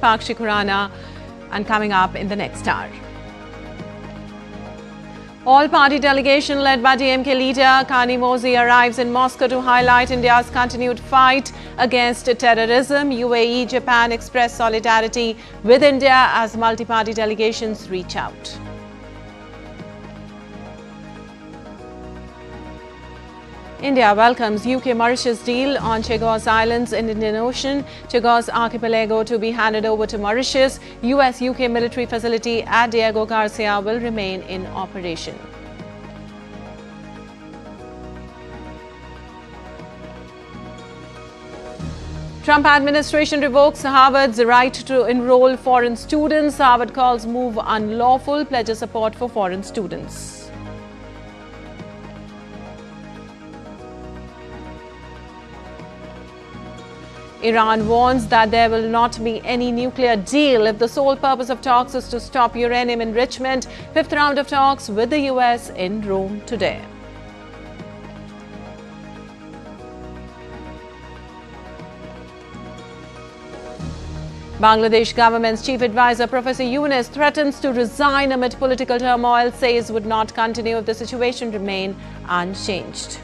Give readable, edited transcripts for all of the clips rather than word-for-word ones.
Pakshi Khurana, and coming up in the next hour. All-party delegation led by DMK leader Kani Mozi arrives in Moscow to highlight India's continued fight against terrorism. UAE, Japan express solidarity with India as multi-party delegations reach out. India welcomes UK-Mauritius deal on Chagos Islands in Indian Ocean. Chagos archipelago to be handed over to Mauritius. US-UK military facility at Diego Garcia will remain in operation. Trump administration revokes Harvard's right to enroll foreign students. Harvard calls move unlawful, pledges support for foreign students. Iran warns that there will not be any nuclear deal if the sole purpose of talks is to stop uranium enrichment. Fifth round of talks with the US in Rome today. Bangladesh government's chief advisor Professor Yunus threatens to resign amid political turmoil, says would not continue if the situation remain unchanged.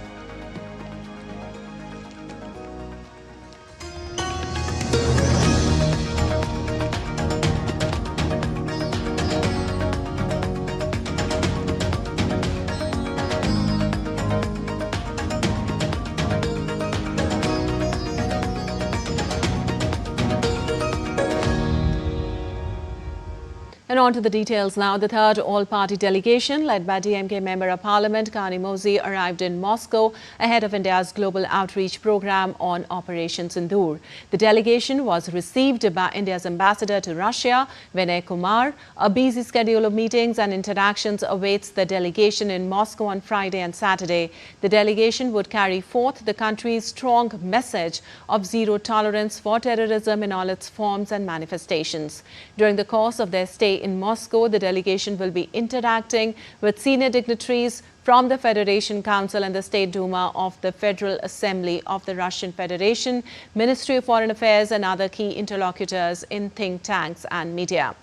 And on to the details now. The third all-party delegation, led by DMK Member of Parliament Kani Mozi, arrived in Moscow ahead of India's global outreach program on Operation Sindoor. The delegation was received by India's ambassador to Russia, Vinay Kumar. A busy schedule of meetings and interactions awaits the delegation in Moscow on Friday and Saturday. The delegation would carry forth the country's strong message of zero tolerance for terrorism in all its forms and manifestations. During the course of their stay in Moscow, the delegation will be interacting with senior dignitaries from the Federation Council and the State Duma of the Federal Assembly of the Russian Federation, Ministry of Foreign Affairs and other key interlocutors in think tanks and media.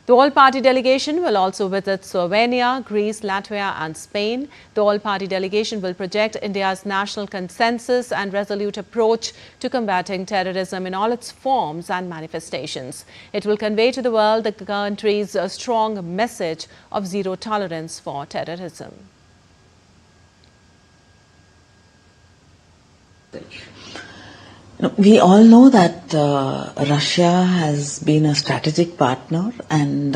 The all-party delegation will also visit Slovenia, Greece, Latvia and Spain. The all-party delegation will project India's national consensus and resolute approach to combating terrorism in all its forms and manifestations. It will convey to the world the country's strong message of zero tolerance for terrorism. We all know that Russia has been a strategic partner, and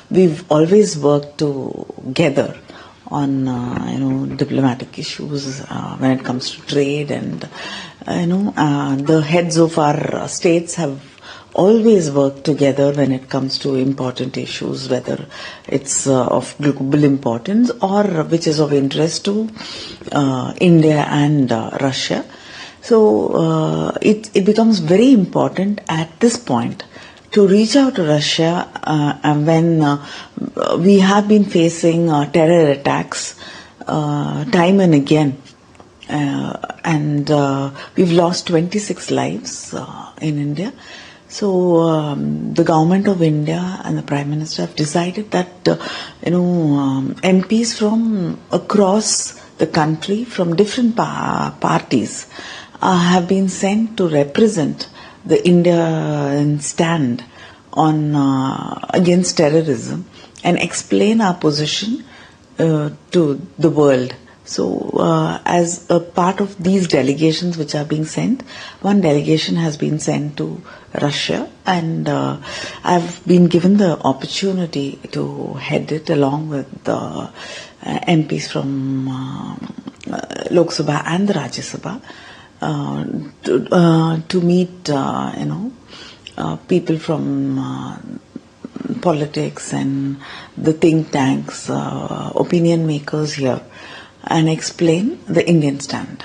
we've always worked together on diplomatic issues when it comes to trade, and the heads of our states have always worked together when it comes to important issues, whether it's of global importance or which is of interest to India and Russia. So it becomes very important at this point to reach out to Russia when we have been facing terror attacks time and again. And we've lost 26 lives in India. So the government of India and the Prime Minister have decided that MPs from across the country, from different parties, have been sent to represent the Indian stand on against terrorism and explain our position to the world. So as a part of these delegations which are being sent, one delegation has been sent to Russia, and I've been given the opportunity to head it along with the MPs from Lok Sabha and the Rajya Sabha. To meet, people from politics and the think tanks, opinion makers here, and explain the Indian stand.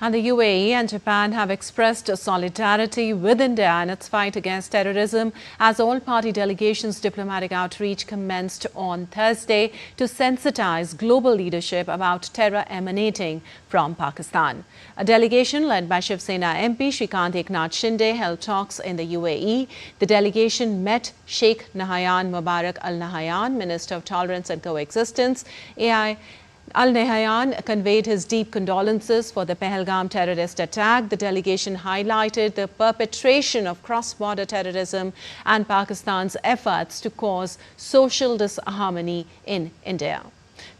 And the UAE and Japan have expressed solidarity with India in its fight against terrorism as all-party delegations' diplomatic outreach commenced on Thursday to sensitize global leadership about terror emanating from Pakistan. A delegation led by Shiv Sena MP Shrikant Eknath Shinde held talks in the UAE. The delegation met Sheikh Nahyan Mubarak Al Nahyan, Minister of Tolerance and Coexistence. Al Nahyan conveyed his deep condolences for the Pahalgam terrorist attack. The delegation highlighted the perpetration of cross-border terrorism and Pakistan's efforts to cause social disharmony in India.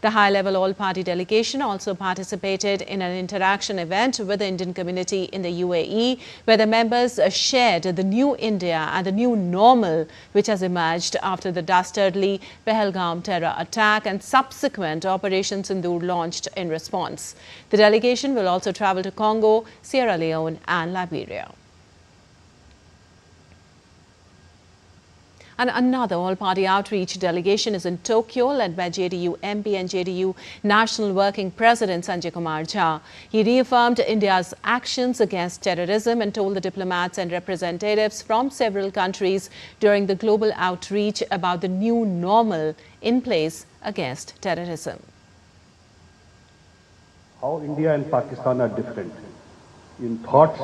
The high-level all-party delegation also participated in an interaction event with the Indian community in the UAE, where the members shared the new India and the new normal which has emerged after the dastardly Pahalgam terror attack and subsequent Operation Sindoor launched in response. The delegation will also travel to Congo, Sierra Leone and Liberia. And another all-party outreach delegation is in Tokyo, led by JDU MP and JDU National Working President Sanjay Kumar Jha. He reaffirmed India's actions against terrorism and told the diplomats and representatives from several countries during the global outreach about the new normal in place against terrorism. How India and Pakistan are different. In thoughts,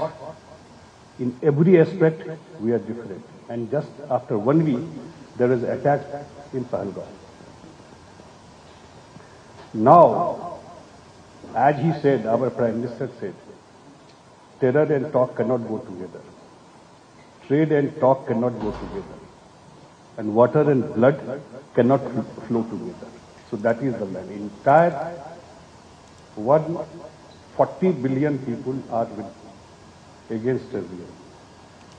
in every aspect, we are different. And just after 1 week, there is an attack in Pahalgam. Now, as he said, our Prime Minister said, terror and talk cannot go together. Trade and talk cannot go together. And water and blood cannot flow together. So that is the man. Entire 140 billion people are against terrorism.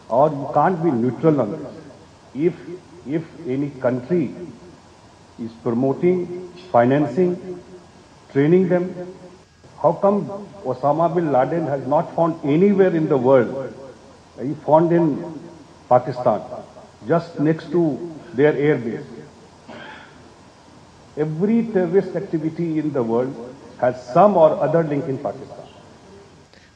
Or you can't be neutral on this. If any country is promoting, financing, training them, how come Osama bin Laden has not found anywhere in the world? He found in Pakistan, just next to their air base. Every terrorist activity in the world has some or other link in Pakistan.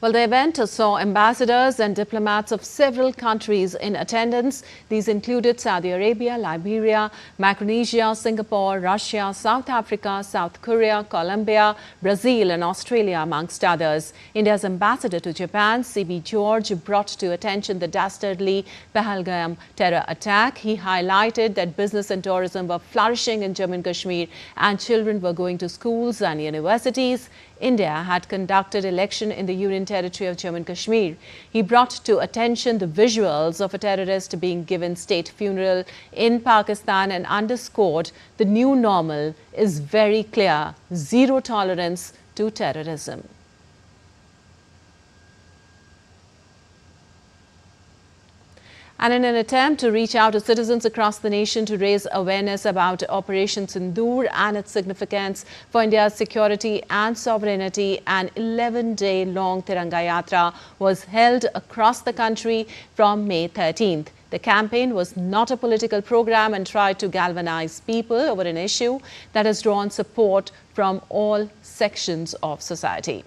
Well, the event saw ambassadors and diplomats of several countries in attendance. These included Saudi Arabia, Liberia, Micronesia, Singapore, Russia, South Africa, South Korea, Colombia, Brazil and Australia, amongst others. India's ambassador to Japan, C.B. George, brought to attention the dastardly Pahalgam terror attack. He highlighted that business and tourism were flourishing in Jammu and Kashmir and children were going to schools and universities. India had conducted election in the Union Territory of Jammu and Kashmir. He brought to attention the visuals of a terrorist being given state funeral in Pakistan and underscored the new normal is very clear: zero tolerance to terrorism. And in an attempt to reach out to citizens across the nation to raise awareness about Operation Sindoor and its significance for India's security and sovereignty, an 11-day-long Tiranga Yatra was held across the country from May 13th. The campaign was not a political program and tried to galvanize people over an issue that has drawn support from all sections of society.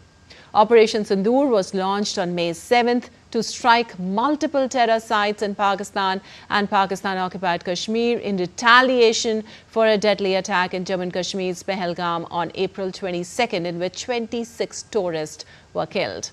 Operation Sindoor was launched on May 7th to strike multiple terror sites in Pakistan and Pakistan-occupied Kashmir in retaliation for a deadly attack in Jammu and Kashmir's Pahalgam on April 22nd, in which 26 tourists were killed.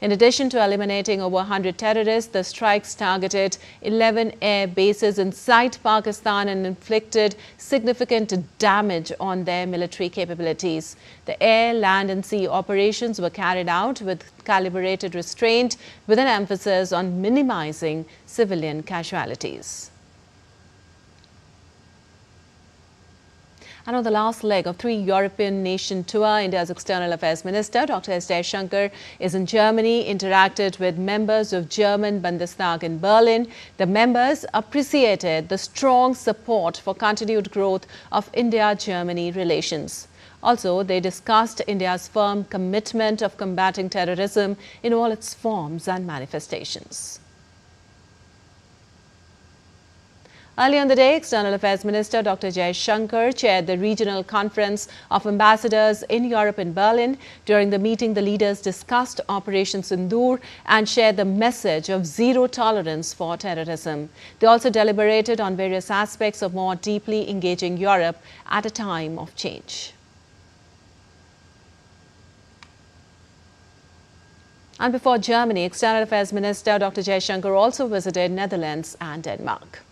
In addition to eliminating over 100 terrorists, the strikes targeted 11 air bases inside Pakistan and inflicted significant damage on their military capabilities. The air, land and sea operations were carried out with calibrated restraint, with an emphasis on minimizing civilian casualties. And on the last leg of 3 European nation tour, India's External Affairs Minister, Dr. S. Jaishankar, is in Germany, interacted with members of German Bundestag in Berlin. The members appreciated the strong support for continued growth of India-Germany relations. Also, they discussed India's firm commitment of combating terrorism in all its forms and manifestations. Earlier in the day, External Affairs Minister Dr. Shankar chaired the Regional Conference of Ambassadors in Europe in Berlin. During the meeting, the leaders discussed Operation Sindoor and shared the message of zero tolerance for terrorism. They also deliberated on various aspects of more deeply engaging Europe at a time of change. And before Germany, External Affairs Minister Dr. Shankar also visited Netherlands and Denmark.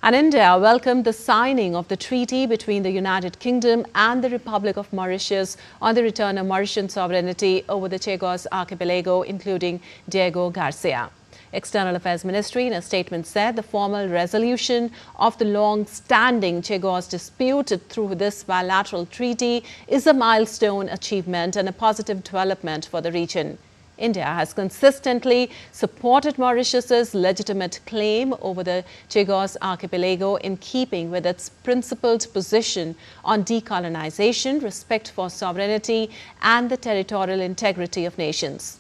And India welcomed the signing of the treaty between the United Kingdom and the Republic of Mauritius on the return of Mauritian sovereignty over the Chagos archipelago, including Diego Garcia. External Affairs Ministry in a statement said the formal resolution of the long-standing Chagos dispute through this bilateral treaty is a milestone achievement and a positive development for the region. India has consistently supported Mauritius's legitimate claim over the Chagos archipelago in keeping with its principled position on decolonization, respect for sovereignty, and the territorial integrity of nations.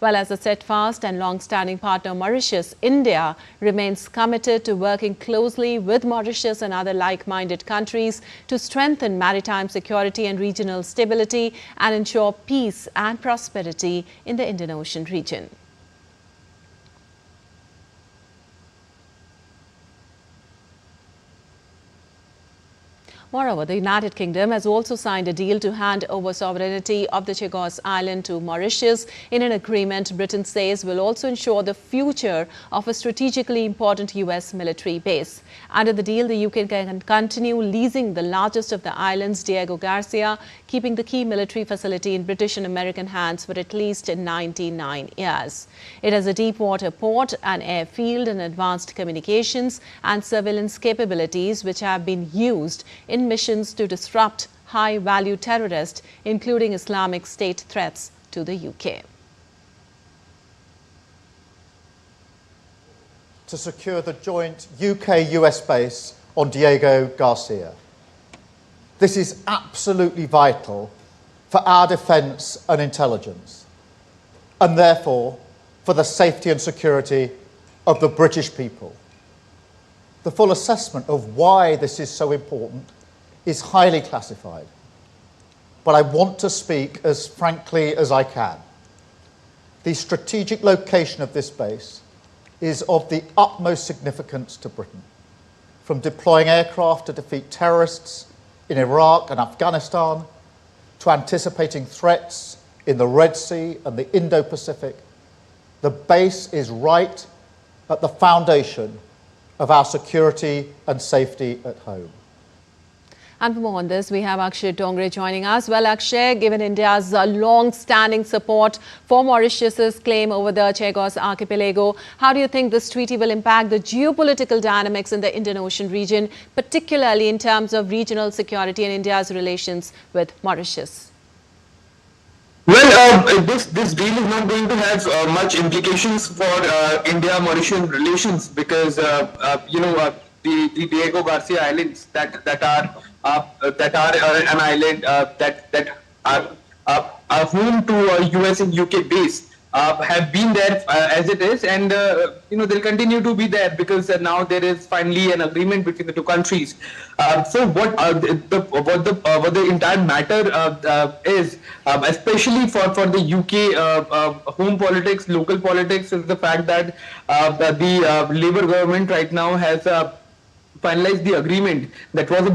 Well, as a steadfast and long-standing partner of Mauritius, India remains committed to working closely with Mauritius and other like-minded countries to strengthen maritime security and regional stability and ensure peace and prosperity in the Indian Ocean region. Moreover, the United Kingdom has also signed a deal to hand over sovereignty of the Chagos Island to Mauritius. In an agreement, Britain says will also ensure the future of a strategically important US military base. Under the deal, the UK can continue leasing the largest of the islands, Diego Garcia, keeping the key military facility in British and American hands for at least 99 years. It has a deep water port, an airfield, and advanced communications and surveillance capabilities which have been used in missions to disrupt high-value terrorists, including Islamic State threats to the UK. To secure the joint UK-US base on Diego Garcia. This is absolutely vital for our defence and intelligence, and therefore for the safety and security of the British people. The full assessment of why this is so important is highly classified, but I want to speak as frankly as I can. The strategic location of this base is of the utmost significance to Britain, from deploying aircraft to defeat terrorists in Iraq and Afghanistan, to anticipating threats in the Red Sea and the Indo-Pacific. The base is right at the foundation of our security and safety at home. And for more on this, we have Akshay Dongre joining us. Well, Akshay, given India's long-standing support for Mauritius's claim over the Chagos archipelago, how do you think this treaty will impact the geopolitical dynamics in the Indian Ocean region, particularly in terms of regional security and India's relations with Mauritius? Well, this deal is not going to have much implications for India-Mauritian relations because the Diego Garcia Islands that are an island that are home to a US and UK base have been there as it is, and they'll continue to be there because now there is finally an agreement between the two countries. So what the entire matter is, especially for the UK home politics, local politics, is the fact that the Labour government right now has finalized the agreement that was a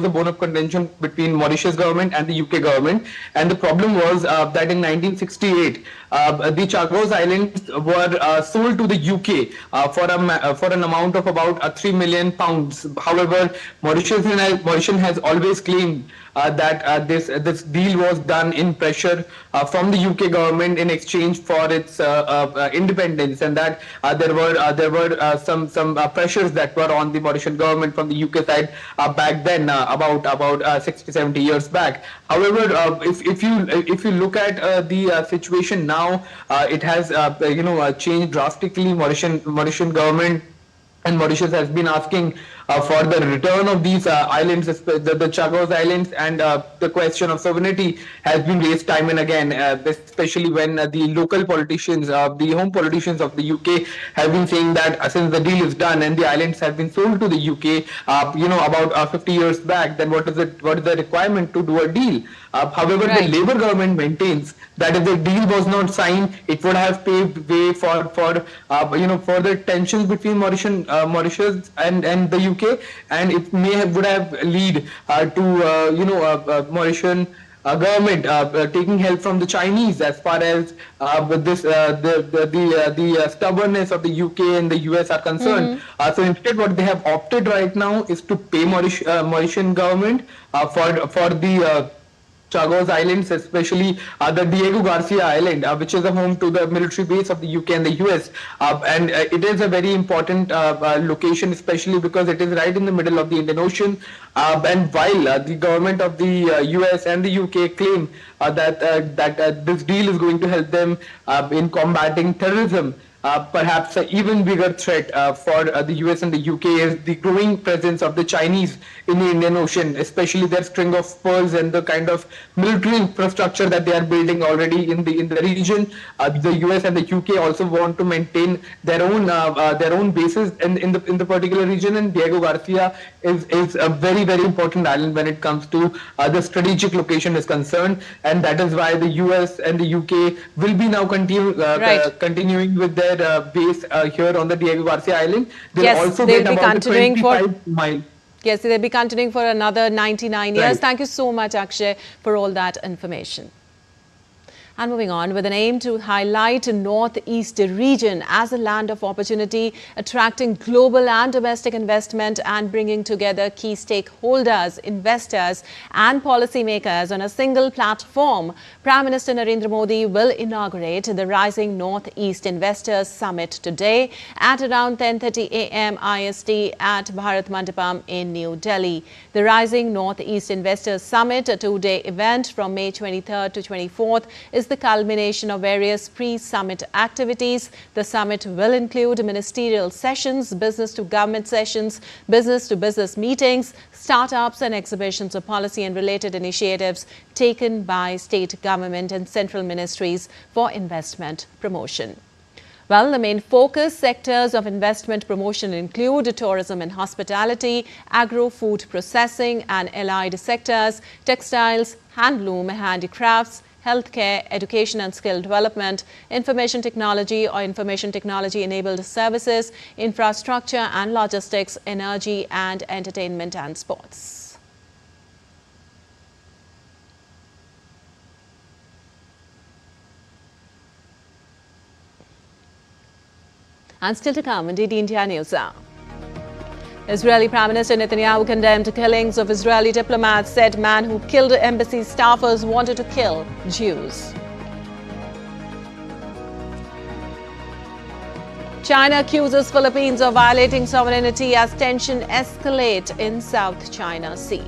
bone of contention between Mauritius government and the UK government. And the problem was that in 1968, the Chagos Islands were sold to the UK for an amount of about £3 million. However, Mauritius has always claimed that this deal was done in pressure from the UK government in exchange for its independence, and that there were some pressures that were on the Mauritian government from the UK side back then, about 60-70 years back. However, if you look at the situation now, it has changed drastically. Mauritian government and Mauritius has been asking for the return of these islands, the Chagos Islands, and the question of sovereignty has been raised time and again, especially when the local politicians, the home politicians of the UK have been saying that since the deal is done and the islands have been sold to the UK, about 50 years back, then what is the requirement to do a deal? However, the Labour government maintains that if the deal was not signed, it would have paved way for further tensions between Mauritius and the UK, and it would have lead to Mauritian government taking help from the Chinese as far as with this the stubbornness of the UK and the US are concerned. So instead, what they have opted right now is to pay Mauritian government for the Chagos Islands, especially the Diego Garcia Island, which is a home to the military base of the UK and the US. And it is a very important location, especially because it is right in the middle of the Indian Ocean. And while the government of the US and the UK claim that this deal is going to help them in combating terrorism, perhaps an even bigger threat for the US and the UK is the growing presence of the Chinese in the Indian Ocean, especially their string of pearls and the kind of military infrastructure that they are building already in the region. The US and the UK also want to maintain their own bases in the particular region, and Diego Garcia is a very, very important island when it comes to the strategic location is concerned, and that is why the US and the UK will be now continuing with their base here on the Diego Garcia Island. They'll also get about 25 miles. Yes, they'll be continuing for another 99 years. Thank you so much, Akshay, for all that information. And moving on, with an aim to highlight Northeast region as a land of opportunity, attracting global and domestic investment and bringing together key stakeholders, investors and policymakers on a single platform, Prime Minister Narendra Modi will inaugurate the Rising Northeast Investors Summit today at around 10:30 a.m. IST at Bharat Mandapam in New Delhi. The Rising Northeast Investors Summit, a two-day event from May 23rd to 24th, is the culmination of various pre-summit activities. The summit will include ministerial sessions, business-to-government sessions, business-to-business meetings, startups and exhibitions of policy and related initiatives taken by state government and central ministries for investment promotion. Well, the main focus sectors of investment promotion include tourism and hospitality, agro-food processing and allied sectors, textiles, handloom, handicrafts, healthcare, education and skill development, information technology or information technology-enabled services, infrastructure and logistics, energy and entertainment and sports. And still to come in DD India News Hour. Israeli Prime Minister Netanyahu condemned killings of Israeli diplomats, said man who killed embassy staffers wanted to kill Jews. China accuses Philippines of violating sovereignty as tension escalates in South China Sea.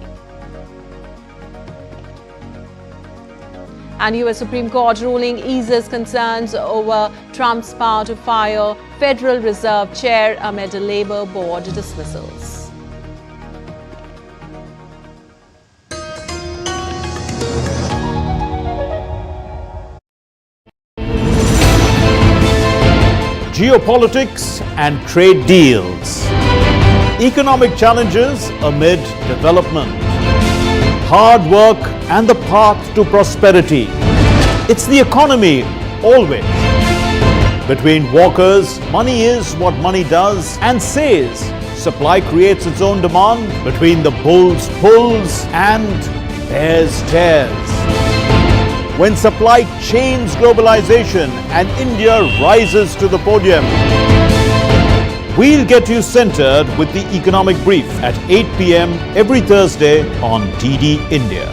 And US Supreme Court ruling eases concerns over Trump's power to fire Federal Reserve Chair amid Labor Board dismissals. Geopolitics and trade deals. Economic challenges amid development. Hard work and the path to prosperity. It's the economy always. Between walkers, money is what money does and says. Supply creates its own demand. Between the bulls pulls and bears tears. When supply chains globalization and India rises to the podium. We'll get you centered with the Economic Brief at 8 p.m. every Thursday on DD India.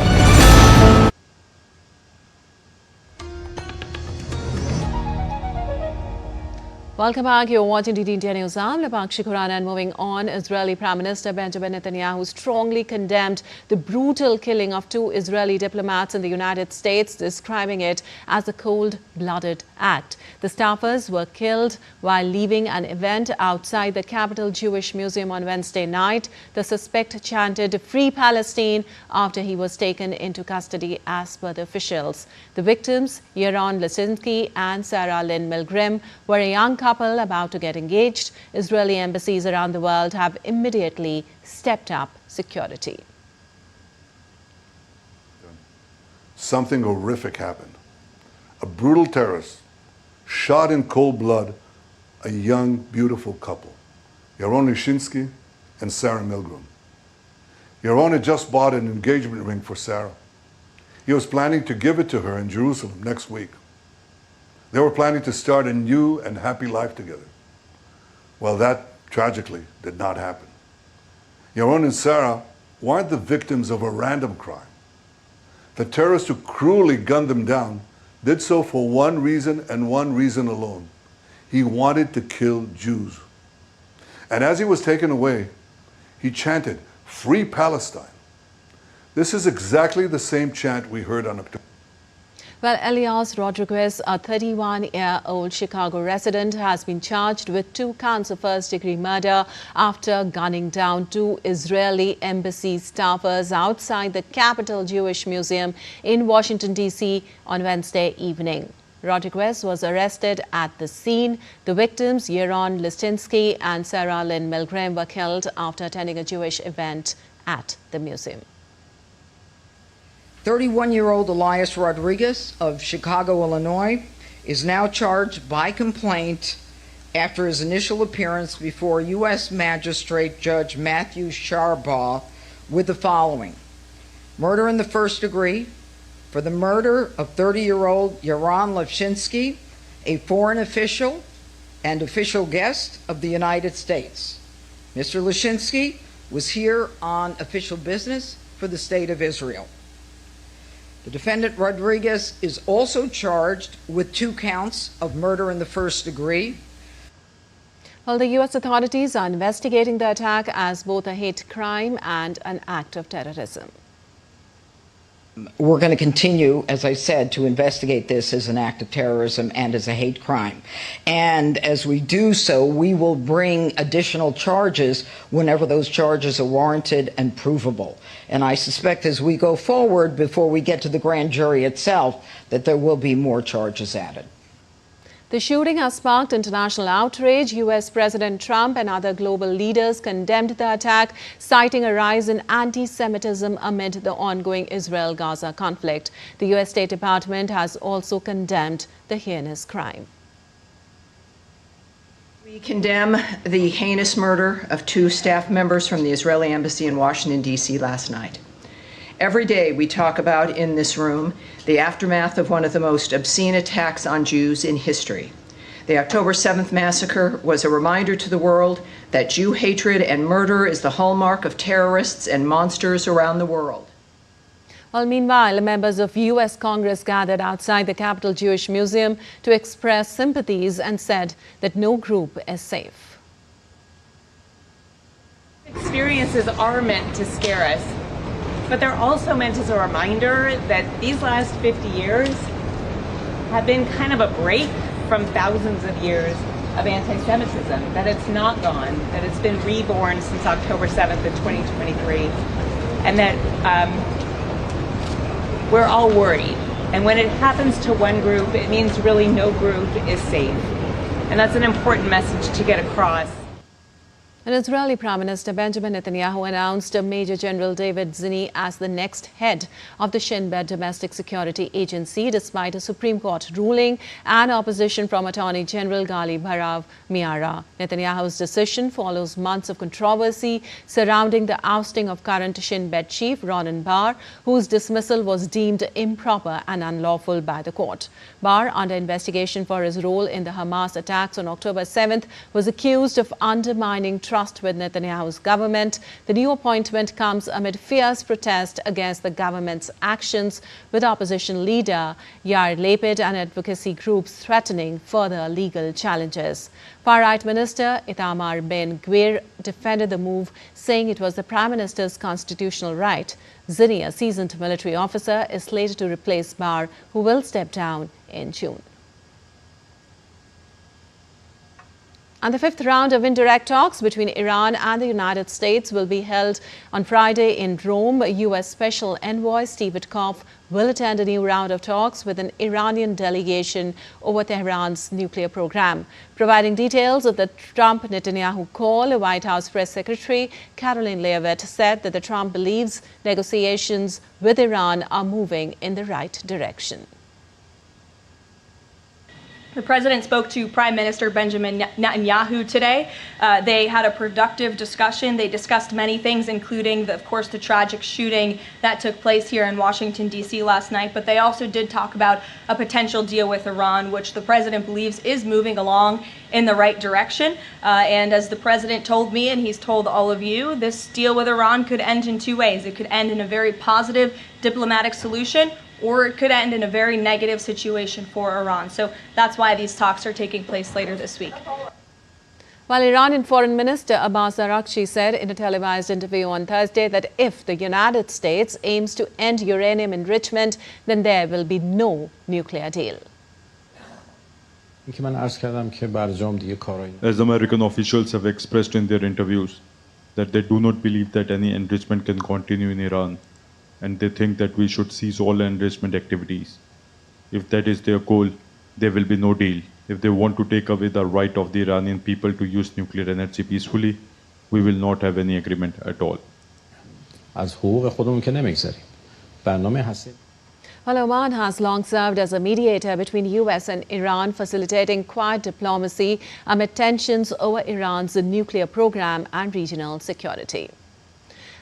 Welcome back. You're watching DD India News. I'm Lapakshi Khurana, and moving on, Israeli Prime Minister Benjamin Netanyahu strongly condemned the brutal killing of 2 Israeli diplomats in the United States, describing it as a cold-blooded act. The staffers were killed while leaving an event outside the Capital Jewish Museum on Wednesday night. The suspect chanted "Free Palestine" after he was taken into custody, as per the officials. The victims, Yaron Lisinski and Sarah Lynn Milgrim, were a young couple about to get engaged. Israeli embassies around the world have immediately stepped up security. Something horrific happened. A brutal terrorist shot in cold blood a young, beautiful couple, Yaron Lisinski and Sarah Milgrim. Yaron had just bought an engagement ring for Sarah. He was planning to give it to her in Jerusalem next week. They were planning to start a new and happy life together. Well, that tragically did not happen. Yaron and Sarah weren't the victims of a random crime. The terrorist who cruelly gunned them down did so for one reason and one reason alone. He wanted to kill Jews. And as he was taken away, he chanted, "Free Palestine." This is exactly the same chant we heard on October. Well, Elias Rodriguez, a 31-year-old Chicago resident, has been charged with 2 counts of first-degree murder after gunning down 2 Israeli embassy staffers outside the Capital Jewish Museum in Washington, D.C. on Wednesday evening. Rodriguez was arrested at the scene. The victims, Yaron Lisinski and Sarah Lynn Milgrim, were killed after attending a Jewish event at the museum. 31-year-old Elias Rodriguez of Chicago, Illinois, is now charged by complaint after his initial appearance before U.S. Magistrate Judge Matthew Sharbaugh with the following: murder in the first degree for the murder of 30-year-old Yaron Lisinski, a foreign official and official guest of the United States. Mr. Lisinski was here on official business for the State of Israel. The defendant Rodriguez is also charged with 2 counts of murder in the first degree. Well, the U.S. authorities are investigating the attack as both a hate crime and an act of terrorism. We're going to continue, as I said, to investigate this as an act of terrorism and as a hate crime. And as we do so, we will bring additional charges whenever those charges are warranted and provable. And I suspect as we go forward, before we get to the grand jury itself, that there will be more charges added. The shooting has sparked international outrage. U.S. President Trump and other global leaders condemned the attack, citing a rise in anti-Semitism amid the ongoing Israel-Gaza conflict. The U.S. State Department has also condemned the heinous crime. We condemn the heinous murder of 2 staff members from the Israeli embassy in Washington, D.C. last night. Every day we talk about in this room the aftermath of one of the most obscene attacks on Jews in history. The October 7th massacre was a reminder to the world that Jew hatred and murder is the hallmark of terrorists and monsters around the world. Well, meanwhile, members of U.S. Congress gathered outside the Capital Jewish Museum to express sympathies and said that no group is safe. Experiences are meant to scare us, but they're also meant as a reminder that these last 50 years have been kind of a break from thousands of years of anti-Semitism, that it's not gone, that it's been reborn since October 7th of 2023, and that we're all worried. And when it happens to one group, it means really no group is safe. And that's an important message to get across. And Israeli Prime Minister Benjamin Netanyahu announced Major General David Zinni as the next head of the Shin Bet Domestic Security Agency, despite a Supreme Court ruling and opposition from Attorney General Gali Bharav Miara. Netanyahu's decision follows months of controversy surrounding the ousting of current Shin Bet chief Ronen Bar, whose dismissal was deemed improper and unlawful by the court. Bar, under investigation for his role in the Hamas attacks on October 7th, was accused of undermining trust trust with Netanyahu's government. The new appointment comes amid fierce protest against the government's actions, with opposition leader Yair Lapid and advocacy groups threatening further legal challenges. Far-right Minister Itamar Ben-Gvir defended the move, saying it was the Prime Minister's constitutional right. Zini, a seasoned military officer, is slated to replace Bar, who will step down in June. And the fifth round of indirect talks between Iran and the United States will be held on Friday in Rome. U.S. Special Envoy Steve Witkoff will attend a new round of talks with an Iranian delegation over Tehran's nuclear program. Providing details of the Trump-Netanyahu call, White House Press Secretary Caroline Leavitt said that Trump believes negotiations with Iran are moving in the right direction. The president spoke to Prime Minister Benjamin Netanyahu today. They had a productive discussion. They discussed many things, including, of course, the tragic shooting that took place here in Washington, D.C. last night. But they also did talk about a potential deal with Iran, which the president believes is moving along in the right direction. And as the president told me, and he's told all of you, this deal with Iran could end in two ways. It could end in a very positive diplomatic solution, or it could end in a very negative situation for Iran. So that's why these talks are taking place later this week. While Iranian Foreign Minister Abbas Araghchi said in a televised interview on Thursday that if the United States aims to end uranium enrichment, then there will be no nuclear deal. As American officials have expressed in their interviews that they do not believe that any enrichment can continue in Iran, and they think that we should cease all enrichment activities. If that is their goal, there will be no deal. If they want to take away the right of the Iranian people to use nuclear energy peacefully, we will not have any agreement at all. Well, Oman has long served as a mediator between U.S. and Iran, facilitating quiet diplomacy amid tensions over Iran's nuclear program and regional security.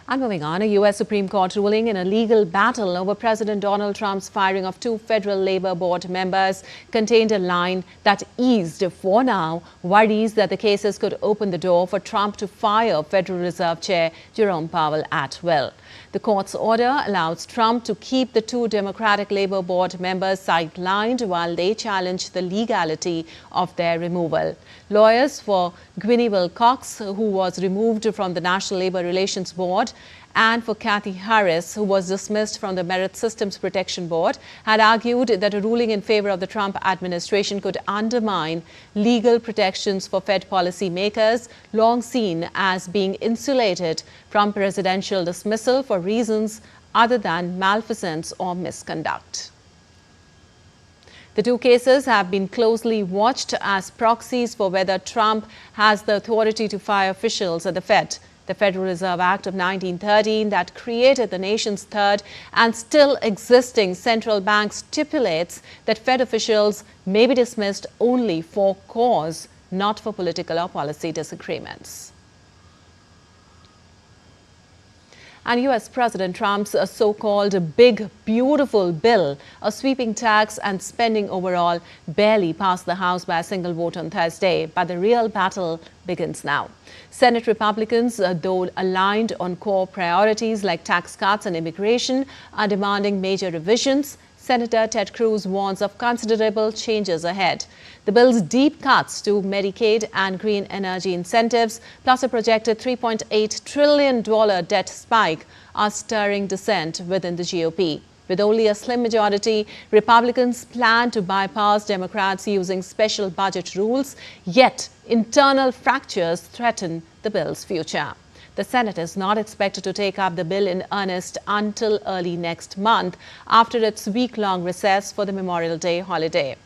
And moving on, a U.S. Supreme Court ruling in a legal battle over President Donald Trump's firing of two federal labor board members contained a line that eased, for now, worries that the cases could open the door for Trump to fire Federal Reserve Chair Jerome Powell at will. The court's order allows Trump to keep the two Democratic Labor Board members sidelined while they challenge the legality of their removal. Lawyers for Gwynne Wilcox, who was removed from the National Labor Relations Board, and for Kathy Harris, who was dismissed from the Merit Systems Protection Board, had argued that a ruling in favor of the Trump administration could undermine legal protections for Fed policymakers, long seen as being insulated from presidential dismissal for reasons other than malfeasance or misconduct. The two cases have been closely watched as proxies for whether Trump has the authority to fire officials at the Fed. The Federal Reserve Act of 1913 that created the nation's third and still existing central bank stipulates that Fed officials may be dismissed only for cause, not for political or policy disagreements. And U.S. President Trump's so-called Big Beautiful Bill, a sweeping tax and spending overall, barely passed the House by a single vote on Thursday. But the real battle begins now. Senate Republicans, though aligned on core priorities like tax cuts and immigration, are demanding major revisions. Senator Ted Cruz warns of considerable changes ahead. The bill's deep cuts to Medicaid and green energy incentives, plus a projected $3.8 trillion debt spike, are stirring dissent within the GOP. With only a slim majority, Republicans plan to bypass Democrats using special budget rules, yet internal fractures threaten the bill's future. The Senate is not expected to take up the bill in earnest until early next month, after its week-long recess for the Memorial Day holiday.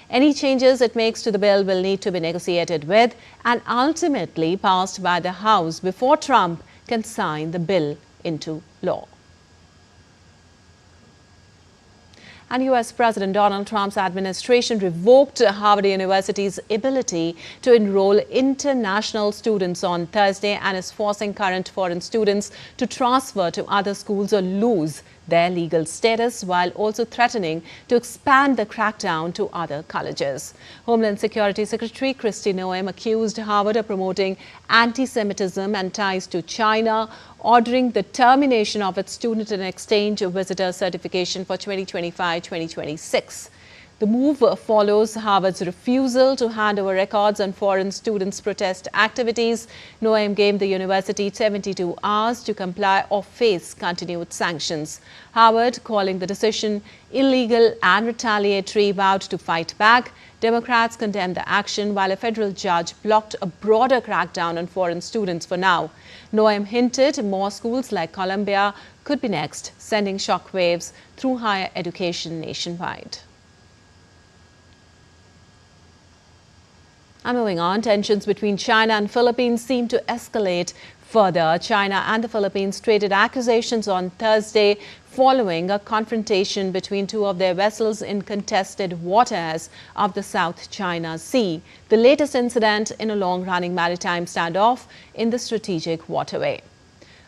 Any changes it makes to the bill will need to be negotiated with and ultimately passed by the House before Trump can sign the bill into law. And U.S. President Donald Trump's administration revoked Harvard University's ability to enroll international students on Thursday and is forcing current foreign students to transfer to other schools or lose their legal status while also threatening to expand the crackdown to other colleges. Homeland Security Secretary Kristi Noem accused Harvard of promoting anti-Semitism and ties to China, ordering the termination of its student and exchange visitor certification for 2025-2026. The move follows Harvard's refusal to hand over records on foreign students' protest activities. Noem gave the university 72 hours to comply or face continued sanctions. Harvard, calling the decision illegal and retaliatory, vowed to fight back. Democrats condemned the action while a federal judge blocked a broader crackdown on foreign students for now. Noem hinted more schools like Colombia could be next, sending shockwaves through higher education nationwide. And moving on, tensions between China and Philippines seem to escalate further. China and the Philippines traded accusations on Thursday following a confrontation between two of their vessels in contested waters of the South China Sea, the latest incident in a long-running maritime standoff in the strategic waterway.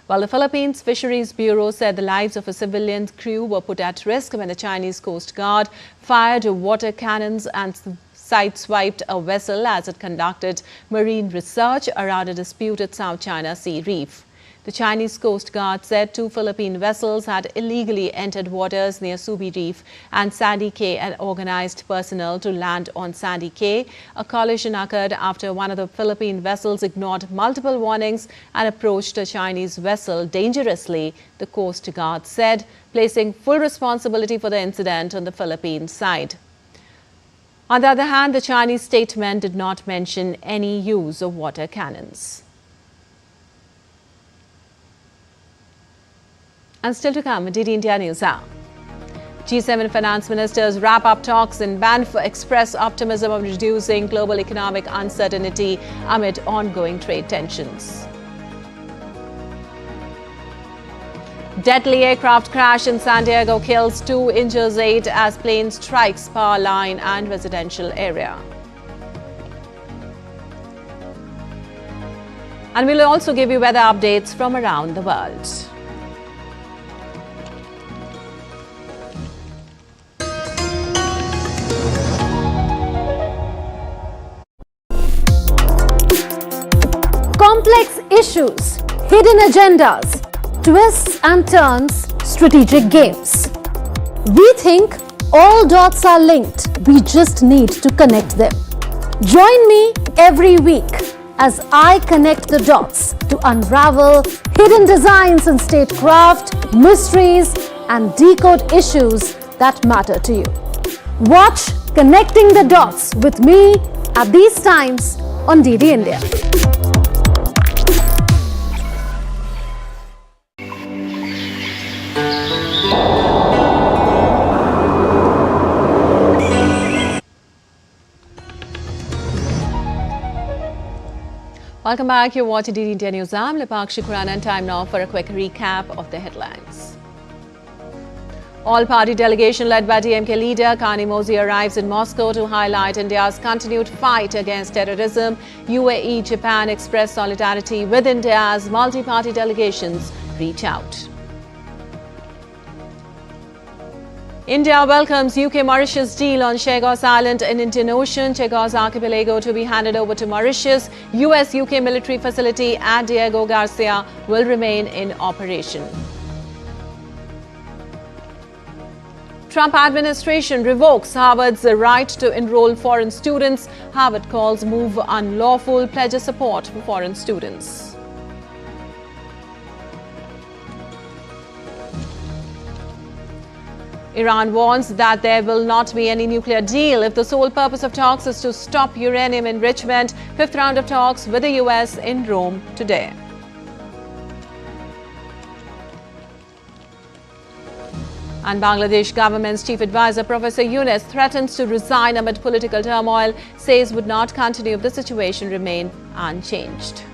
While the Philippines Fisheries Bureau said the lives of a civilian crew were put at risk when the Chinese Coast Guard fired water cannons and sideswiped a vessel as it conducted marine research around a disputed South China Sea reef. The Chinese Coast Guard said two Philippine vessels had illegally entered waters near Subi Reef and Sandy Cay and organized personnel to land on Sandy Cay. A collision occurred after one of the Philippine vessels ignored multiple warnings and approached a Chinese vessel dangerously, the Coast Guard said, placing full responsibility for the incident on the Philippine side. On the other hand, the Chinese statement did not mention any use of water cannons. And still to come, DD India News Hour. G7 finance ministers wrap up talks in Banff, express optimism of reducing global economic uncertainty amid ongoing trade tensions. Deadly aircraft crash in San Diego kills 2, injures 8 as plane strikes power line and residential area. And we'll also give you weather updates from around the world. Complex issues, hidden agendas, twists and turns, strategic games. We think all dots are linked. We just need to connect them. Join me every week as I connect the dots to unravel hidden designs in statecraft, mysteries, and decode issues that matter to you. Watch Connecting the Dots with me at these times on DD India. Welcome back. You're watching DD India News. I'm Lipakshi Khurana, and time now for a quick recap of the headlines. All-party delegation led by DMK leader Kanimozhi arrives in Moscow to highlight India's continued fight against terrorism. UAE, Japan express solidarity with India as multi-party delegations reach out. India welcomes UK-Mauritius deal on Chagos Island in Indian Ocean. Chagos Archipelago to be handed over to Mauritius. US-UK military facility at Diego Garcia will remain in operation. Trump administration revokes Harvard's right to enroll foreign students. Harvard calls move unlawful, pledges support for foreign students. Iran warns that there will not be any nuclear deal if the sole purpose of talks is to stop uranium enrichment. Fifth round of talks with the US in Rome today. And Bangladesh government's chief advisor, Professor Yunus, threatens to resign amid political turmoil, says would not continue if the situation remain unchanged.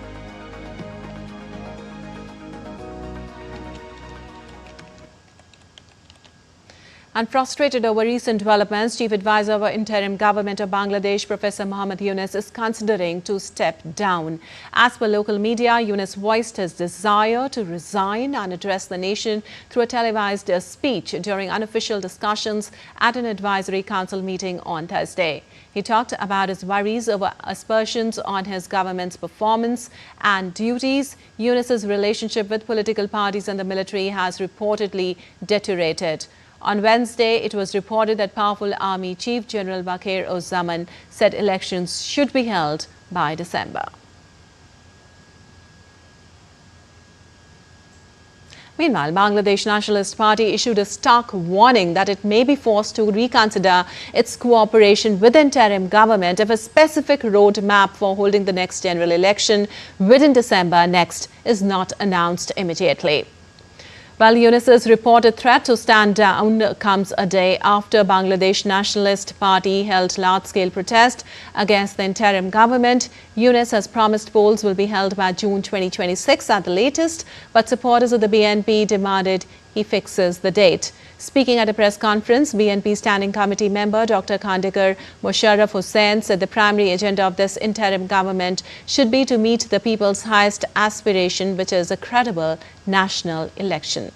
And frustrated over recent developments, Chief Advisor of Interim Government of Bangladesh, Professor Mohammad Yunus, is considering to step down. As per local media, Yunus voiced his desire to resign and address the nation through a televised speech during unofficial discussions at an advisory council meeting on Thursday. He talked about his worries over aspersions on his government's performance and duties. Yunus's relationship with political parties and the military has reportedly deteriorated. On Wednesday, it was reported that powerful Army Chief General Bakir-uz-Zaman said elections should be held by December. Meanwhile, Bangladesh Nationalist Party issued a stark warning that it may be forced to reconsider its cooperation with the interim government if a specific roadmap for holding the next general election within December next is not announced immediately. Well, Yunus's reported threat to stand down comes a day after Bangladesh Nationalist Party held large-scale protest against the interim government. Yunus has promised polls will be held by June 2026 at the latest, but supporters of the BNP demanded he fixes the date. Speaking at a press conference, BNP Standing Committee member Dr. Khandekar Musharraf Hussain said the primary agenda of this interim government should be to meet the people's highest aspiration, which is a credible national election.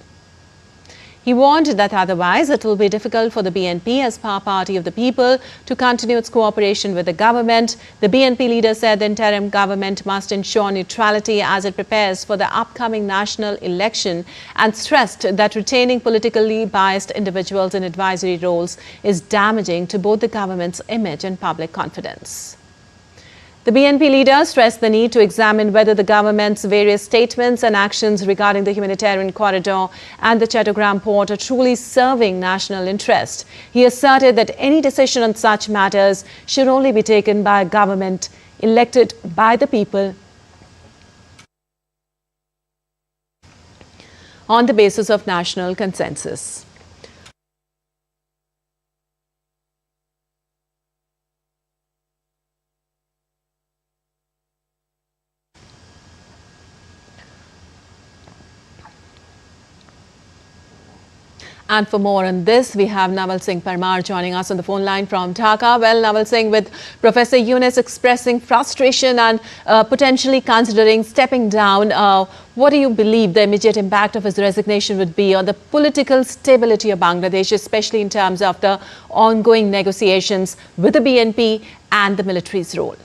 He warned that otherwise it will be difficult for the BNP as power party of the people to continue its cooperation with the government. The BNP leader said the interim government must ensure neutrality as it prepares for the upcoming national election and stressed that retaining politically biased individuals in advisory roles is damaging to both the government's image and public confidence. The BNP leader stressed the need to examine whether the government's various statements and actions regarding the humanitarian corridor and the Chattogram port are truly serving national interest. He asserted that any decision on such matters should only be taken by a government elected by the people on the basis of national consensus. And for more on this, we have Naval Singh Parmar joining us on the phone line from Dhaka. Well, Naval Singh, with Professor Yunus expressing frustration and potentially considering stepping down, what do you believe the immediate impact of his resignation would be on the political stability of Bangladesh, especially in terms of the ongoing negotiations with the BNP and the military's role?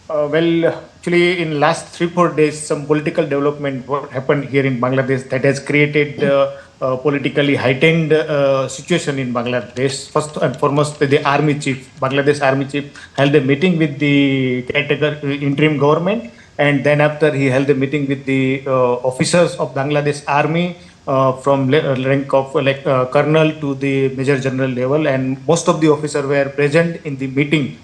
Well, actually, in last 3-4 days, some political development what happened here in Bangladesh that has created politically heightened situation in Bangladesh. First and foremost, the army chief, Bangladesh army chief, held a meeting with the caretaker interim government, and then after he held a meeting with the officers of Bangladesh army from rank of colonel to the major general level, and most of the officers were present in the meeting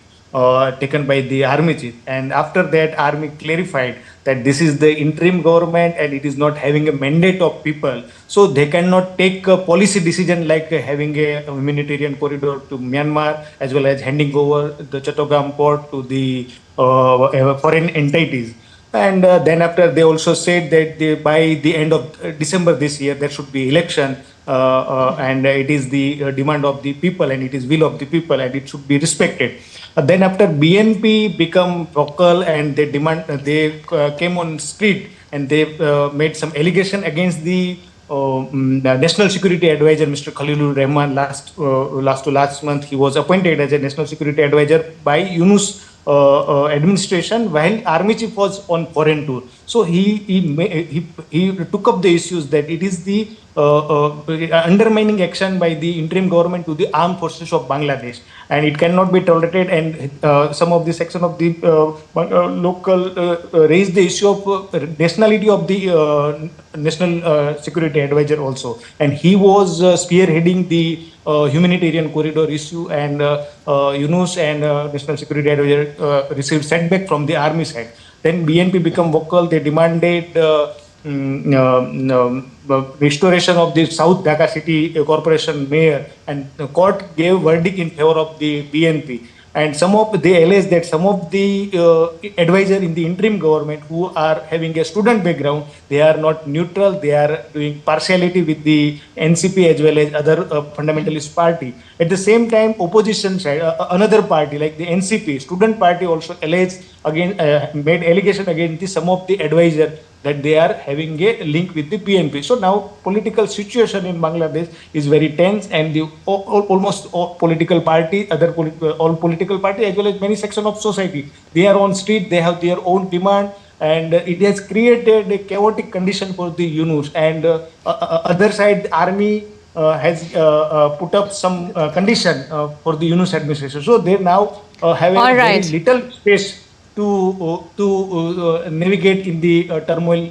taken by the army chief. And after that, army clarified that this is the interim government and it is not having a mandate of people, so they cannot take a policy decision like having a humanitarian corridor to Myanmar, as well as handing over the Chattogram port to the foreign entities. And then after, they also said that by the end of December this year there should be election, and it is the demand of the people and it is will of the people and it should be respected. Then after, BNP become vocal and they demand, they came on street and they made some allegation against the National Security Advisor, Mr. Khalilur Rahman. Last month, he was appointed as a National Security Advisor by Yunus administration while army chief was on foreign tour. So he took up the issues that it is the undermining action by the interim government to the armed forces of Bangladesh, and it cannot be tolerated. And some of the section of the local raised the issue of nationality of the National Security Advisor also, and he was spearheading the humanitarian corridor issue, and Yunus and National Security Advisor received setback from the army side. Then BNP become vocal. They demanded restoration of the South Dhaka City Corporation mayor, and the court gave verdict in favor of the BNP. And they allege that some of the advisors in the interim government who are having a student background, they are not neutral, they are doing partiality with the NCP as well as other fundamentalist party. At the same time, opposition side, another party like the NCP, student party also alleged made allegation against some of the advisors that they are having a link with the PNP. So now political situation in Bangladesh is very tense, and almost all political party, all political party as well as many sections of society, they are on street, they have their own demand, and it has created a chaotic condition for the Yunus. And other side, the army has put up some condition for the Yunus administration. So they now have a very little space to navigate in the turmoil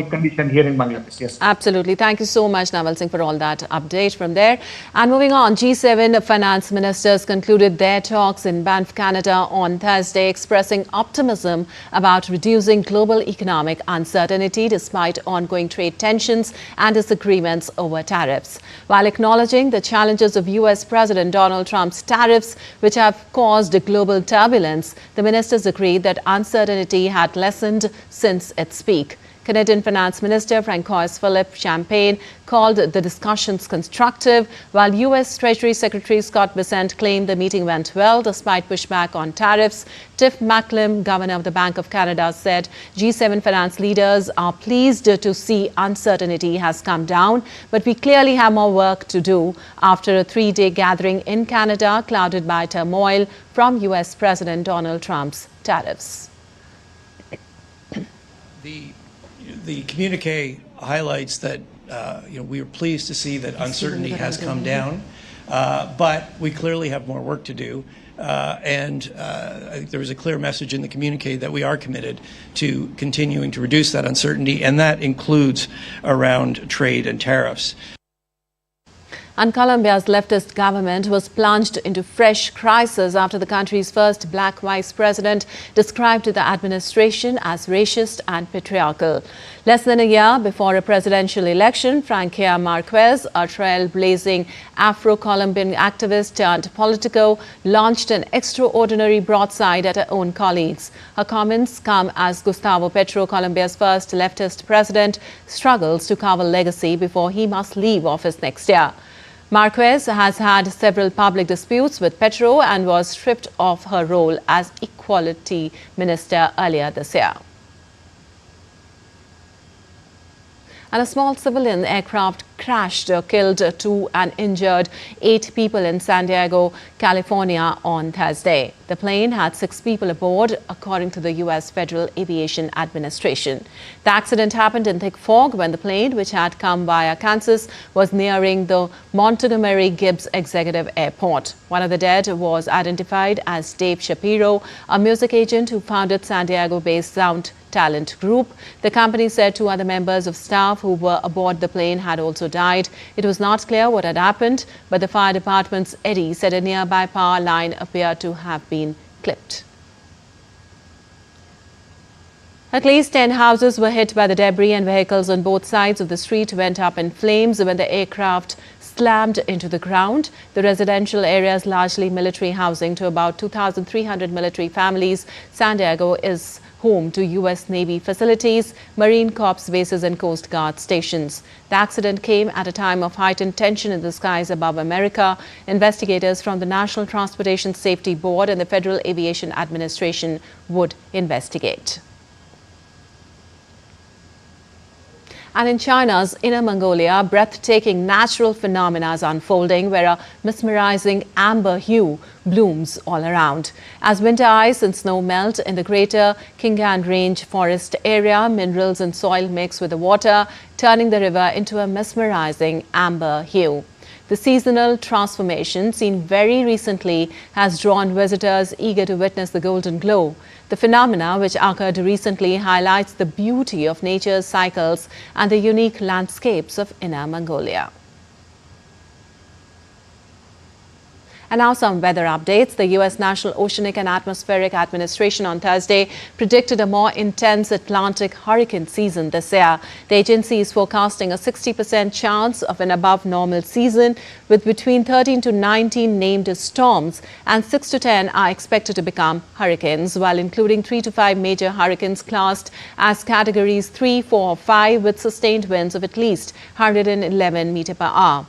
condition here in Bangladesh. Yes. Absolutely. Thank you so much, Naval Singh, for all that update from there. And moving on, G7 finance ministers concluded their talks in Banff, Canada on Thursday, expressing optimism about reducing global economic uncertainty despite ongoing trade tensions and disagreements over tariffs. While acknowledging the challenges of US President Donald Trump's tariffs, which have caused global turbulence, the ministers agreed that uncertainty had lessened since its peak. Canadian Finance Minister Francois Philippe Champagne called the discussions constructive, while U.S. Treasury Secretary Scott Bessent claimed the meeting went well despite pushback on tariffs. Tiff Macklem, Governor of the Bank of Canada, said G7 finance leaders are pleased to see uncertainty has come down, but we clearly have more work to do after a three-day gathering in Canada clouded by turmoil from U.S. President Donald Trump's tariffs. The communique highlights that we are pleased to see that uncertainty has come down, but we clearly have more work to do. And I think there was a clear message in the communique that we are committed to continuing to reduce that uncertainty, and that includes around trade and tariffs. And Colombia's leftist government was plunged into fresh crisis after the country's first black vice president described the administration as racist and patriarchal. Less than a year before a presidential election, Frankia Marquez, a trailblazing Afro-Colombian activist turned Politico, launched an extraordinary broadside at her own colleagues. Her comments come as Gustavo Petro, Colombia's first leftist president, struggles to carve a legacy before he must leave office next year. Marquez has had several public disputes with Petro and was stripped of her role as equality minister earlier this year. And a small civilian aircraft crashed, killed 2 and injured 8 people in San Diego, California on Thursday. The plane had 6 people aboard, according to the U.S. Federal Aviation Administration. The accident happened in thick fog when the plane, which had come via Kansas, was nearing the Montgomery Gibbs Executive Airport. One of the dead was identified as Dave Shapiro, a music agent who founded San Diego-based Sound Talent Group. The company said 2 other members of staff who were aboard the plane had also died. It was not clear what had happened, but the fire department's Eddie said a nearby power line appeared to have been clipped. At least 10 houses were hit by the debris, and vehicles on both sides of the street went up in flames when the aircraft slammed into the ground. The residential area is largely military housing to about 2,300 military families. San Diego is home to U.S. Navy facilities, Marine Corps bases and Coast Guard stations. The accident came at a time of heightened tension in the skies above America. Investigators from the National Transportation Safety Board and the Federal Aviation Administration would investigate. And in China's Inner Mongolia, breathtaking natural phenomena is unfolding where a mesmerizing amber hue blooms all around. As winter ice and snow melt in the greater Khingan Range forest area, minerals and soil mix with the water, turning the river into a mesmerizing amber hue. The seasonal transformation seen very recently has drawn visitors eager to witness the golden glow. The phenomena, which occurred recently, highlights the beauty of nature's cycles and the unique landscapes of Inner Mongolia. And now some weather updates. The U.S. National Oceanic and Atmospheric Administration on Thursday predicted a more intense Atlantic hurricane season this year. The agency is forecasting a 60% chance of an above normal season, with between 13 to 19 named storms and 6 to 10 are expected to become hurricanes, while including 3 to 5 major hurricanes classed as categories 3, 4 or 5 with sustained winds of at least 111 meters per hour.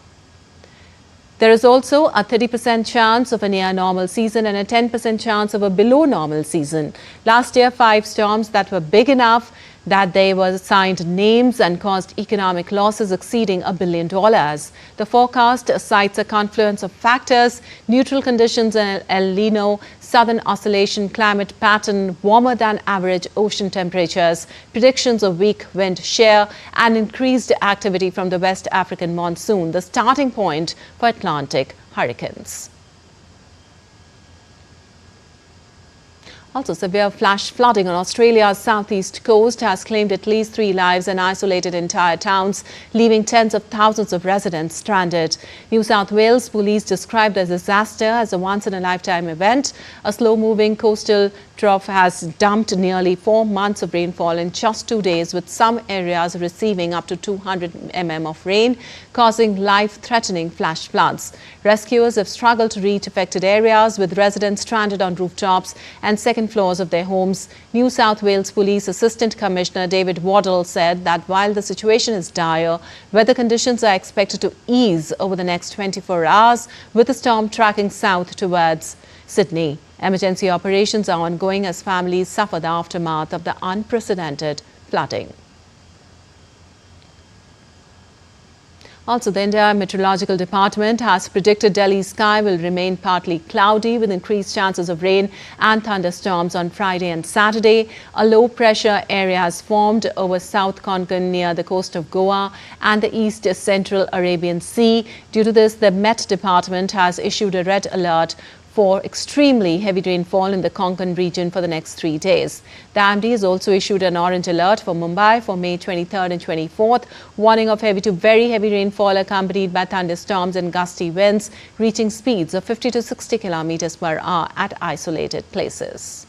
There is also a 30% chance of a near normal season and a 10% chance of a below normal season. Last year, 5 storms that were big enough that they were assigned names and caused economic losses exceeding $1 billion. The forecast cites a confluence of factors: neutral conditions in El Nino, southern oscillation climate pattern, warmer than average ocean temperatures, predictions of weak wind shear, and increased activity from the West African monsoon, the starting point for Atlantic hurricanes. Also, severe flash flooding on Australia's southeast coast has claimed at least 3 lives and isolated entire towns, leaving tens of thousands of residents stranded. New South Wales police described the disaster as a once-in-a-lifetime event. A slow-moving coastal trough has dumped nearly 4 months of rainfall in just 2 days, with some areas receiving up to 200 mm of rain, causing life-threatening flash floods. Rescuers have struggled to reach affected areas, with residents stranded on rooftops and second floors of their homes. New South Wales Police Assistant Commissioner David Waddell said that while the situation is dire, weather conditions are expected to ease over the next 24 hours, with the storm tracking south towards Sydney. Emergency operations are ongoing as families suffer the aftermath of the unprecedented flooding. Also, the India Meteorological Department has predicted Delhi's sky will remain partly cloudy with increased chances of rain and thunderstorms on Friday and Saturday. A low pressure area has formed over South Konkan near the coast of Goa and the East Central Arabian Sea. Due to this, the Met Department has issued a red alert for extremely heavy rainfall in the Konkan region for the next 3 days. The IMD has also issued an orange alert for Mumbai for May 23rd and 24th, warning of heavy to very heavy rainfall accompanied by thunderstorms and gusty winds reaching speeds of 50 to 60 kilometers per hour at isolated places.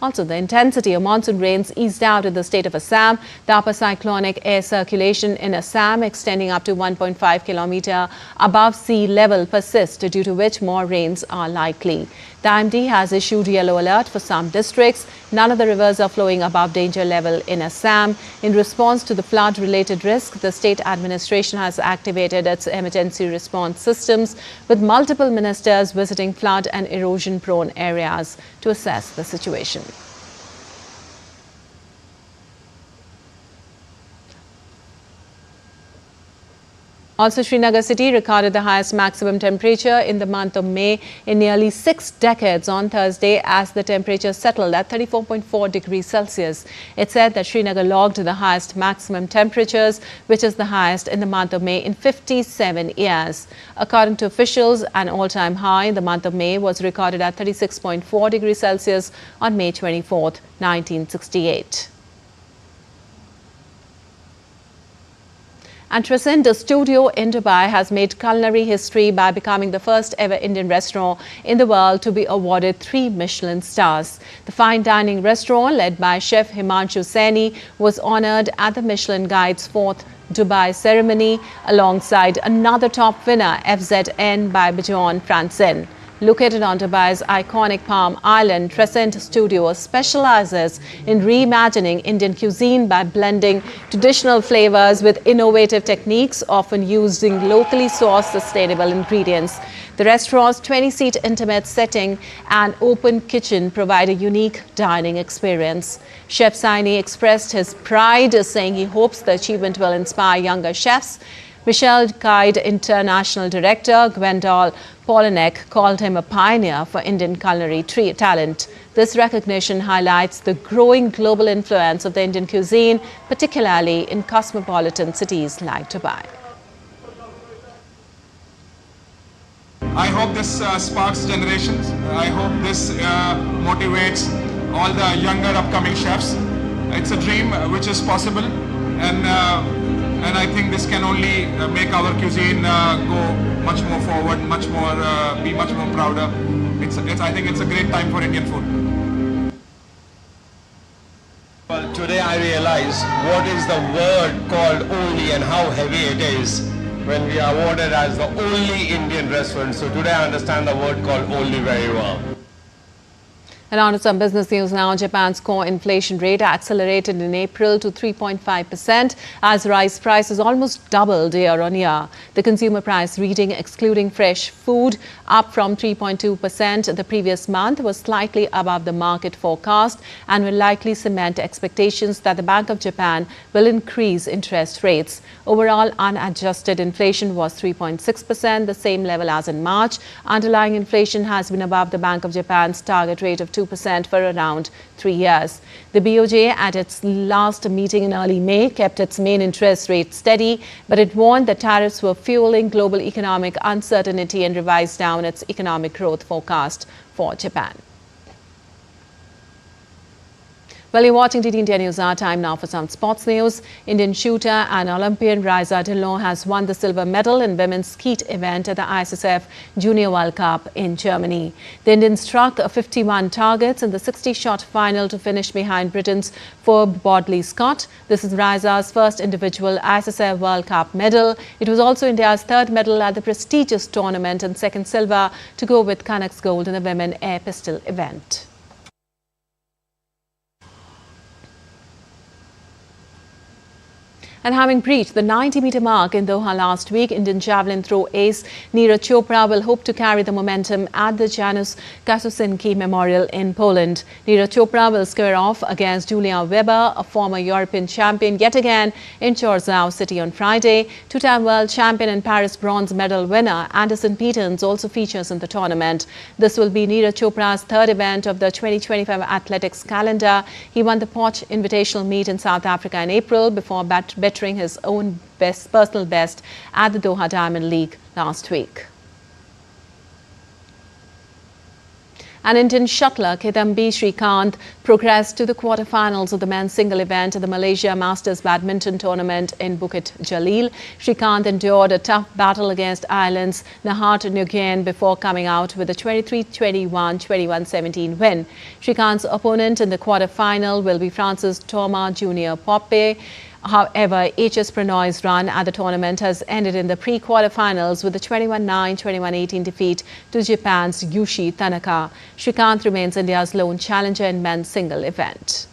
Also, the intensity of monsoon rains eased out in the state of Assam. The upper cyclonic air circulation in Assam, extending up to 1.5 kilometers above sea level, persists, due to which more rains are likely. The IMD has issued yellow alert for some districts. None of the rivers are flowing above danger level in Assam. In response to the flood-related risk, the state administration has activated its emergency response systems, with multiple ministers visiting flood and erosion-prone areas to assess the situation. Also, Srinagar city recorded the highest maximum temperature in the month of May in nearly 6 decades on Thursday, as the temperature settled at 34.4 degrees Celsius. It said that Srinagar logged the highest maximum temperatures, which is the highest in the month of May in 57 years. According to officials, an all-time high in the month of May was recorded at 36.4 degrees Celsius on May 24th, 1968. And Trescent Studio in Dubai has made culinary history by becoming the first ever Indian restaurant in the world to be awarded 3 Michelin stars. The fine dining restaurant, led by chef Himanshu Saini, was honored at the Michelin Guide's 4th Dubai ceremony alongside another top winner, FZN by Bijon Francine. Located on Dubai's iconic Palm Island, Trescent Studio specializes in reimagining Indian cuisine by blending traditional flavors with innovative techniques, often using locally sourced sustainable ingredients. The restaurant's 20-seat intimate setting and open kitchen provide a unique dining experience. Chef Saini expressed his pride, saying he hopes the achievement will inspire younger chefs. Michelin Guide International Director Gwendol Polinek called him a pioneer for Indian culinary talent. This recognition highlights the growing global influence of the Indian cuisine, particularly in cosmopolitan cities like Dubai. I hope this sparks generations. I hope this motivates all the younger upcoming chefs. It's a dream which is possible, and and I think this can only make our cuisine go much more forward, much more be much more prouder. I think it's a great time for Indian food. Well, today I realize what is the word called only and how heavy it is when we are awarded as the only Indian restaurant. So today I understand the word called only very well. And on to some business news now. Japan's core inflation rate accelerated in April to 3.5% as rice prices almost doubled year on year. The consumer price reading, excluding fresh food, up from 3.2% the previous month, was slightly above the market forecast and will likely cement expectations that the Bank of Japan will increase interest rates. Overall, unadjusted inflation was 3.6%, the same level as in March. Underlying inflation has been above the Bank of Japan's target rate of 2% for around 3 years. The BOJ at its last meeting in early May kept its main interest rate steady, but it warned that tariffs were fueling global economic uncertainty and revised down its economic growth forecast for Japan. Well, you're watching TT India News. Our time now for some sports news. Indian shooter and Olympian Raisa Dillon has won the silver medal in women's skeet event at the ISSF Junior World Cup in Germany. The Indians struck 51 targets in the 60-shot final to finish behind Britain's Ferb Bodley Scott. This is Raisa's first individual ISSF World Cup medal. It was also India's third medal at the prestigious tournament and second silver to go with Kanak's gold in the women air pistol event. And having breached the 90-meter mark in Doha last week, Indian javelin throw ace Neeraj Chopra will hope to carry the momentum at the Janusz Kaczynski Memorial in Poland. Neeraj Chopra will square off against Julia Weber, a former European champion, yet again in Chorzów City on Friday. Two-time world champion and Paris bronze medal winner Anderson Peters also features in the tournament. This will be Neeraj Chopra's third event of the 2025 athletics calendar. He won the Poch Invitational meet in South Africa in April before bettering his own personal best at the Doha Diamond League last week. And Indian shuttler Kidambi Srikanth progressed to the quarterfinals of the men's single event at the Malaysia Masters Badminton tournament in Bukit Jalil. Srikanth endured a tough battle against Ireland's Nahat Nguyen before coming out with a 23-21, 21-17 win. Srikanth's opponent in the quarterfinal will be France's Thomas Junior Poppe. However, HS Pranoy's run at the tournament has ended in the pre-quarterfinals with a 21-9, 21-18 defeat to Japan's Yushi Tanaka. Srikanth remains India's lone challenger in men's single event.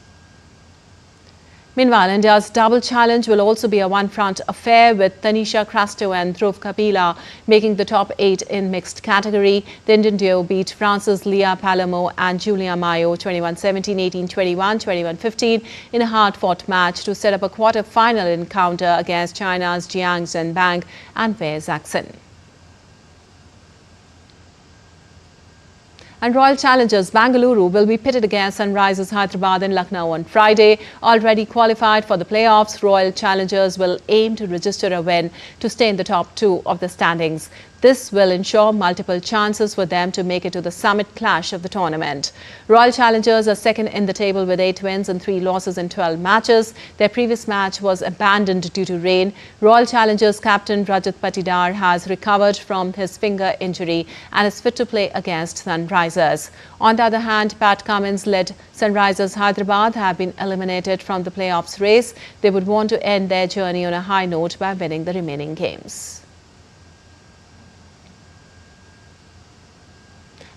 Meanwhile, India's double challenge will also be a one-front affair with Tanisha Crasto and Dhruv Kapila making the top 8 in mixed category. The Indian duo beat France's Leah Palomo and Julia Mayo 21-17, 18-21, 21-15 in a hard-fought match to set up a quarter-final encounter against China's Jiang Zhenbang and Wei Zaxin. And Royal Challengers Bangalore will be pitted against Sunrisers Hyderabad in Lucknow on Friday. Already qualified for the playoffs, Royal Challengers will aim to register a win to stay in the top 2 of the standings. This will ensure multiple chances for them to make it to the summit clash of the tournament. Royal Challengers are second in the table with 8 wins and 3 losses in 12 matches. Their previous match was abandoned due to rain. Royal Challengers captain Rajat Patidar has recovered from his finger injury and is fit to play against Sunrisers. On the other hand, Pat Cummins-led Sunrisers Hyderabad have been eliminated from the playoffs race. They would want to end their journey on a high note by winning the remaining games.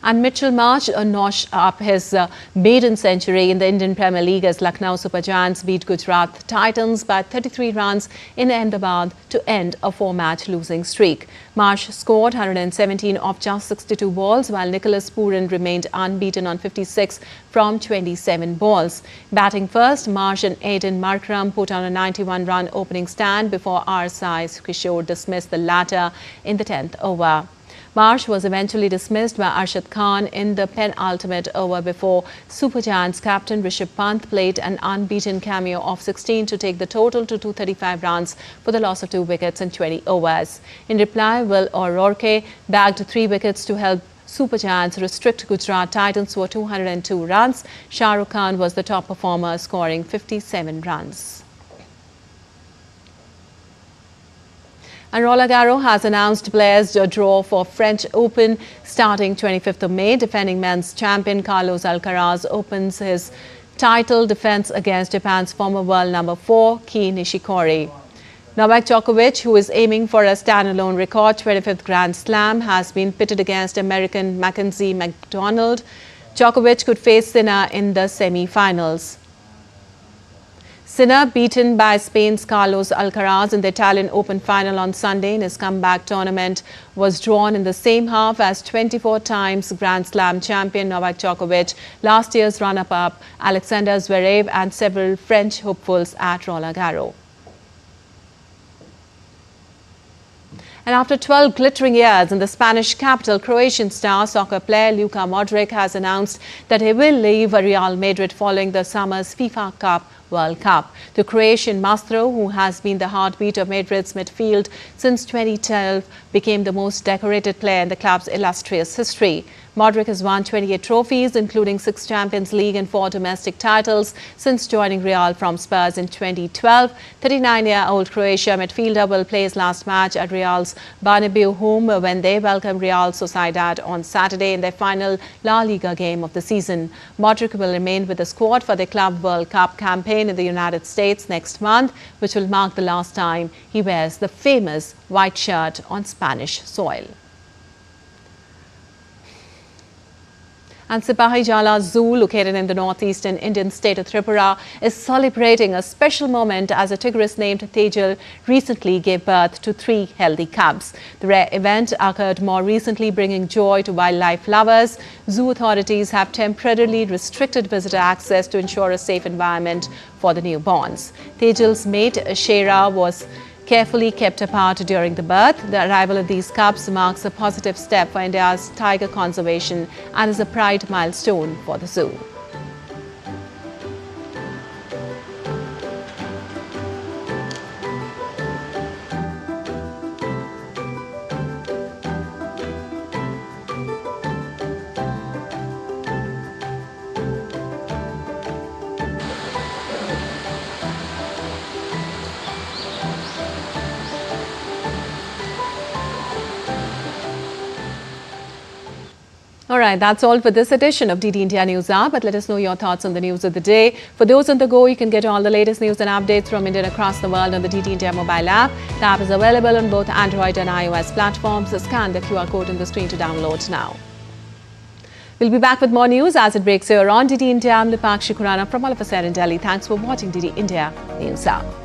And Mitchell Marsh notched up his maiden century in the Indian Premier League as Lucknow Super Giants beat Gujarat Titans by 33 runs in Ahmedabad to end a 4-match losing streak. Marsh scored 117 off just 62 balls, while Nicholas Pooran remained unbeaten on 56 from 27 balls. Batting first, Marsh and Aiden Markram put on a 91-run opening stand before R. Sai Kishore dismissed the latter in the 10th over. Marsh was eventually dismissed by Arshad Khan in the penultimate over before Super Giants captain Rishabh Pant played an unbeaten cameo of 16 to take the total to 235 runs for the loss of 2 wickets in 20 overs. In reply, Will O'Rourke bagged 3 wickets to help Super Giants restrict Gujarat Titans to 202 runs. Shah Rukh Khan was the top performer, scoring 57 runs. And Roland Garros has announced players to draw for French Open starting 25th of May. Defending men's champion Carlos Alcaraz opens his title defense against Japan's former world number 4, Kei Nishikori. Novak Djokovic, who is aiming for a standalone record 25th Grand Slam, has been pitted against American Mackenzie McDonald. Djokovic could face Sinner in the semi-finals. Sinner, beaten by Spain's Carlos Alcaraz in the Italian Open final on Sunday in his comeback tournament, was drawn in the same half as 24 times Grand Slam champion Novak Djokovic, last year's runner-up Alexander Zverev and several French hopefuls at Roland Garros. And after 12 glittering years in the Spanish capital, Croatian star soccer player Luka Modric has announced that he will leave Real Madrid following the summer's FIFA Cup World Cup. The Croatian maestro, who has been the heartbeat of Madrid's midfield since 2012, became the most decorated player in the club's illustrious history. Modric has won 28 trophies, including 6 Champions League and 4 domestic titles since joining Real from Spurs in 2012. 39-year-old Croatia midfielder will play his last match at Real's Bernabeu home when they welcome Real Sociedad on Saturday in their final La Liga game of the season. Modric will remain with the squad for the Club World Cup campaign in the United States next month, which will mark the last time he wears the famous white shirt on Spanish soil. And Sipahi Jala Zoo, located in the northeastern Indian state of Tripura, is celebrating a special moment as a tigress named Tejal recently gave birth to 3 healthy cubs. The rare event occurred more recently, bringing joy to wildlife lovers. Zoo authorities have temporarily restricted visitor access to ensure a safe environment for the newborns. Tejal's mate, Shera, was carefully kept apart during the birth. The arrival of these cubs marks a positive step for India's tiger conservation and is a pride milestone for the zoo. All right, that's all for this edition of DD India News Hour, but let us know your thoughts on the news of the day. For those on the go, you can get all the latest news and updates from India and across the world on the DD India mobile app. The app is available on both Android and iOS platforms. Scan the QR code on the screen to download now. We'll be back with more news as it breaks here on DD India. I'm Lipakshi Khurana from all of us here in Delhi. Thanks for watching DD India News Hour.